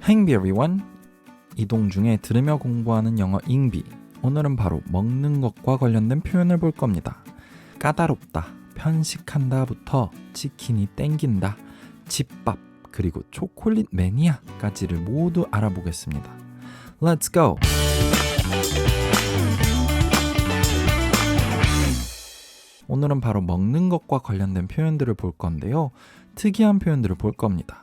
행비 everyone. 이동 중에 들으며 공부하는 영어 잉비. 오늘은 바로 먹는 것과 관련된 표현을 볼 겁니다. 까다롭다, 편식한다부터 치킨이 땡긴다, 집밥, 그리고 초콜릿 매니아까지를 모두 알아보겠습니다. Let's go! 오늘은 바로 먹는 것과 관련된 표현들을 볼 건데요. 특이한 표현들을 볼 겁니다.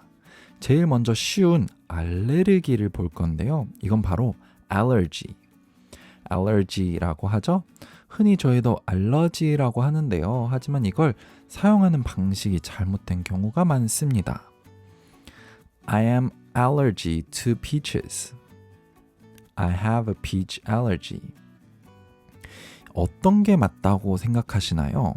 제일 먼저 쉬운 알레르기를 볼 건데요. 이건 바로 allergy. allergy라고 하죠. 흔히 저희도 알러지라고 하는데요. 하지만 이걸 사용하는 방식이 잘못된 경우가 많습니다. I am allergic to peaches. I have a peach allergy. 어떤 게 맞다고 생각하시나요?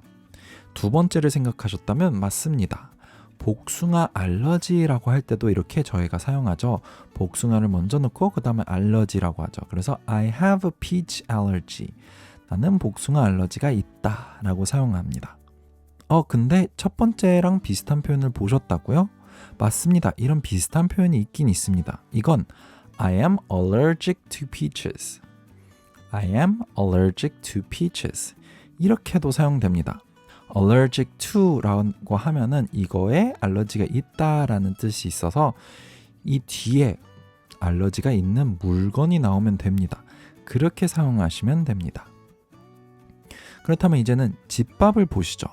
두 번째를 생각하셨다면 맞습니다. 복숭아 알러지라고 할 때도 이렇게 저희가 사용하죠. 복숭아를 먼저 넣고 그 다음에 알러지라고 하죠. 그래서 I have a peach allergy. 나는 복숭아 알러지가 있다 라고 사용합니다. 근데 첫 번째랑 비슷한 표현을 보셨다고요? 맞습니다. 이런 비슷한 표현이 있긴 있습니다. 이건 I am allergic to peaches. I am allergic to peaches. 이렇게도 사용됩니다. allergic to라고 하면은 이거에 알러지가 있다라는 뜻이 있어서 이 뒤에 알러지가 있는 물건이 나오면 됩니다. 그렇게 사용하시면 됩니다. 그렇다면 이제는 집밥을 보시죠.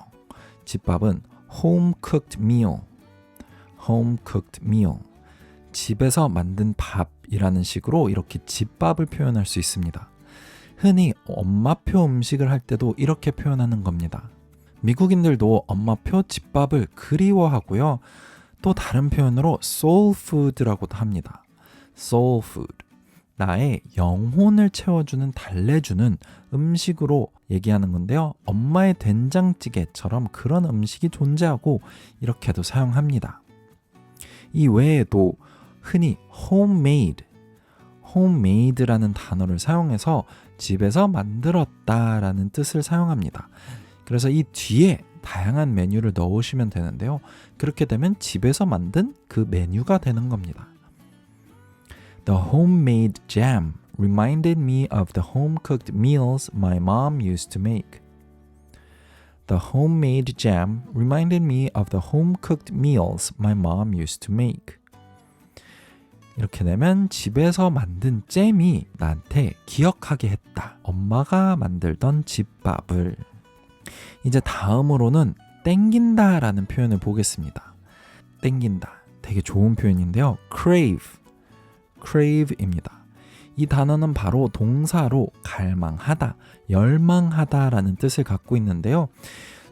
집밥은 home cooked meal. home cooked meal. 집에서 만든 밥이라는 식으로 이렇게 집밥을 표현할 수 있습니다. 흔히 엄마표 음식을 할 때도 이렇게 표현하는 겁니다. 미국인들도 엄마표 집밥을 그리워하고요. 또 다른 표현으로 soul food라고도 합니다. soul food. 나의 영혼을 채워주는, 달래주는 음식으로 얘기하는 건데요. 엄마의 된장찌개처럼 그런 음식이 존재하고 이렇게도 사용합니다. 이 외에도 흔히 homemade라는 단어를 사용해서 집에서 만들었다라는 뜻을 사용합니다. 그래서 이 뒤에 다양한 메뉴를 넣으시면 되는데요. 그렇게 되면 집에서 만든 그 메뉴가 되는 겁니다. The homemade jam reminded me of the home-cooked meals my mom used to make. The homemade jam reminded me of the home-cooked meals my mom used to make. 이렇게 되면 집에서 만든 잼이 나한테 기억하게 했다. 엄마가 만들던 집밥을. 이제 다음으로는 땡긴다 라는 표현을 보겠습니다. 땡긴다. 되게 좋은 표현인데요. crave입니다. 이 단어는 바로 동사로 갈망하다, 열망하다 라는 뜻을 갖고 있는데요.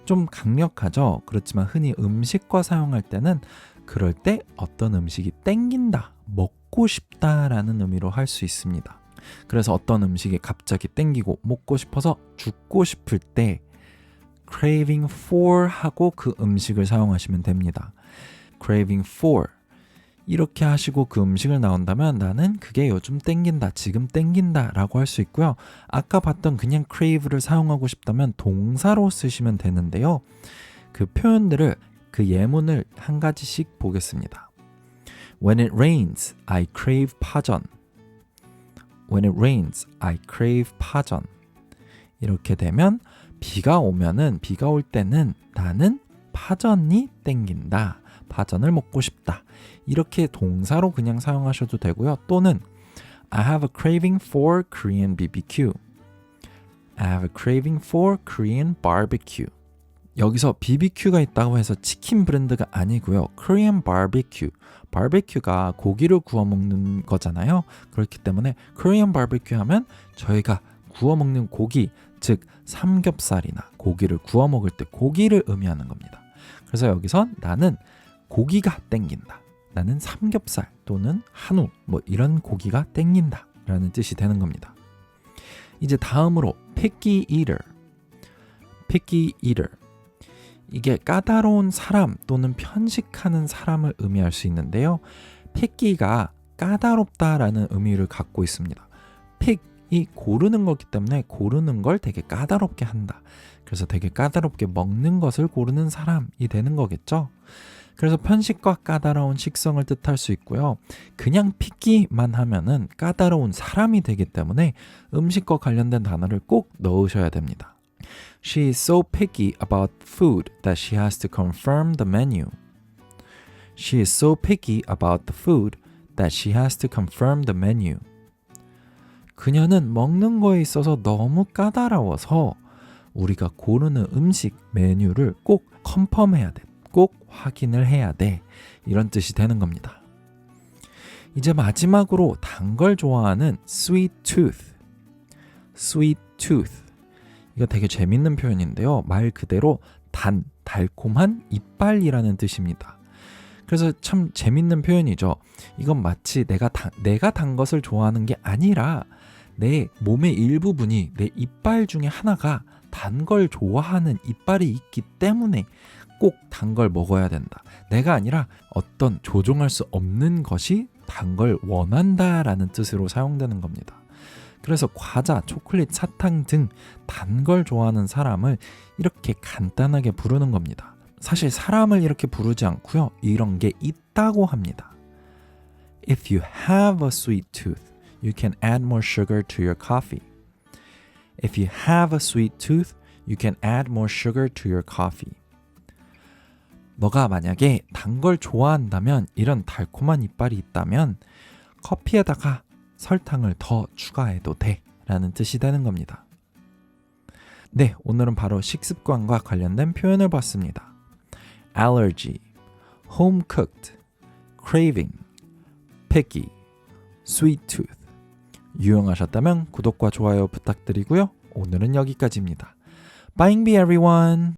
좀 강력하죠. 그렇지만 흔히 음식과 사용할 때는 그럴 때 어떤 음식이 땡긴다, 먹고 싶다 라는 의미로 할 수 있습니다. 그래서 어떤 음식이 갑자기 땡기고 먹고 싶어서 죽고 싶을 때 craving for 하고 그 음식을 사용하시면 됩니다. craving for 이렇게 하시고 그 음식을 나온다면 나는 그게 요즘 땡긴다, 지금 땡긴다 라고 할 수 있고요. 아까 봤던 그냥 crave를 사용하고 싶다면 동사로 쓰시면 되는데요. 그 표현들을, 그 예문을 한 가지씩 보겠습니다. When it rains, I crave 파전. When it rains, I crave 파전. 이렇게 되면 비가 올 때는 나는 파전이 땡긴다. 파전을 먹고 싶다. 이렇게 동사로 그냥 사용하셔도 되고요. 또는 I have a craving for Korean BBQ. I have a craving for Korean barbecue. 여기서 BBQ가 있다고 해서 치킨 브랜드가 아니고요. Korean barbecue. 바베큐가 고기를 구워 먹는 거잖아요. 그렇기 때문에 Korean barbecue 하면 저희가 구워 먹는 고기, 즉 삼겹살이나 고기를 구워 먹을 때 고기를 의미하는 겁니다. 그래서 여기서 나는 고기가 땡긴다. 나는 삼겹살 또는 한우 이런 고기가 땡긴다 라는 뜻이 되는 겁니다. 이제 다음으로 picky eater. 이게 까다로운 사람 또는 편식하는 사람을 의미할 수 있는데요. picky가 까다롭다라는 의미를 갖고 있습니다. pick이 고르는 거기 때문에 고르는 걸 되게 까다롭게 한다. 그래서 되게 까다롭게 먹는 것을 고르는 사람이 되는 거겠죠. 그래서 편식과 까다로운 식성을 뜻할 수 있고요. 그냥 피기만 하면은 까다로운 사람이 되기 때문에 음식과 관련된 단어를 꼭 넣으셔야 됩니다. She is so picky about food that she has to confirm the menu. She is so picky about the food that she has to confirm the menu. 그녀는 먹는 거에 있어서 너무 까다로워서 우리가 고르는 음식 메뉴를 꼭 컨펌해야 돼. 꼭 확인을 해야 돼. 이런 뜻이 되는 겁니다. 이제 마지막으로 단 걸 좋아하는 sweet tooth. sweet tooth. 이거 되게 재밌는 표현인데요. 말 그대로 달콤한 이빨이라는 뜻입니다. 그래서 참 재밌는 표현이죠. 이건 마치 내가 단 것을 좋아하는 게 아니라 내 몸의 일부분이 내 이빨 중에 하나가 단 걸 좋아하는 이빨이 있기 때문에 꼭 단 걸 먹어야 된다. 내가 아니라 어떤 조종할 수 없는 것이 단 걸 원한다라는 뜻으로 사용되는 겁니다. 그래서 과자, 초콜릿, 사탕 등 단 걸 좋아하는 사람을 이렇게 간단하게 부르는 겁니다. 사실 사람을 이렇게 부르지 않고요. 이런 게 있다고 합니다. If you have a sweet tooth, you can add more sugar to your coffee. If you have a sweet tooth, you can add more sugar to your coffee. 너가 만약에 단 걸 좋아한다면, 이런 달콤한 이빨이 있다면 커피에다가 설탕을 더 추가해도 돼 라는 뜻이 되는 겁니다. 네, 오늘은 바로 식습관과 관련된 표현을 봤습니다. allergy, home cooked, craving, picky, sweet tooth. 유용하셨다면 구독과 좋아요 부탁드리고요. 오늘은 여기까지입니다. Bye everyone!